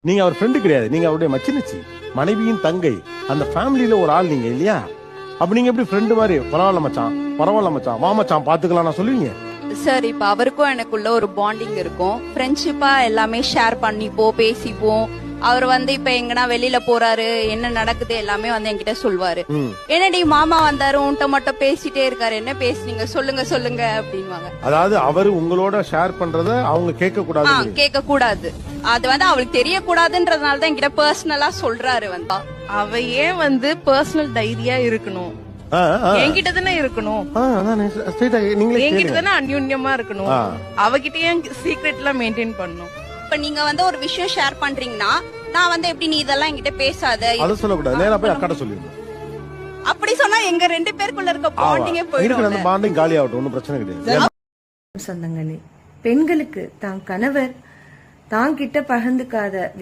நீங்க அவர் ஃப்ரெண்டு கிடையாது, நீங்க அவருடைய மச்சினிச்சி, மனைவியின் தங்கை, அந்த ஃபேமிலியில ஒரு ஆள் நீங்க இல்லையா? அப்ப நீங்க எப்படி ஃப்ரெண்டு மாதிரி பரவாயில்ல மச்சான் வா மச்சான் பாத்துக்கலாம் நான் சொல்லுவீங்க? சார் இப்ப அவருக்கும் எனக்குள்ள ஒரு பாண்டிங் இருக்கும், ஃப்ரெண்ட்ஷிப்பா எல்லாமே ஷேர் பண்ணிப்போம், பேசிப்போம். அவர் இப்ப எங்கன்னா வெளியில போறாரு, என்ன நடக்குது எல்லாமே என்கிட்ட சொல்வாரு. என்னடி மாமா வந்தாரு உன்கிட்ட மட்டும் பேசிட்டே இருக்காரு, என்ன பேசுனீங்க சொல்லுங்க அப்படின்வாங்க. அதாவது அவரு உங்களோட ஷேர் பண்றத அவங்க கேட்க கூடாது, கேட்க கூடாது. அது அவளுக்கு தெரியக்கூடாதுன்றதுனால தான் என்கிட்ட பர்சனலா சொல்றாரு. அவ ஏன் பர்சனல் டைரியா இருக்கணும், என்கிட்ட தானே இருக்கணும், என்கிட்ட தானே அந்யுன்யமா இருக்கணும், அவகிட்ட ஏன் சீக்ரெட் எல்லாம் மெயின்டைன் பண்ணணும்? இப்ப நீங்க ஒரு விஷயம் ஷேர் பண்றீங்கன்னா நான் எப்படி நீ இதெல்லாம் என்கிட்ட பேசாத அத சொல்லக்கூடாது, நேரா போய் அக்காட்ட சொல்லிருங்க. அப்படி சொன்னா எங்க 2 பேருக்குள்ள இருக்க பாண்டிங்கே போயிடும், அந்த பாண்டிங் காலி ஆகட்டும், ஒன்னும் பிரச்சனை கிடையாது. சொந்தங்களே, பெண்களுக்கு தான் கணவர் தான் கிட்ட பகிர்ந்துக்காத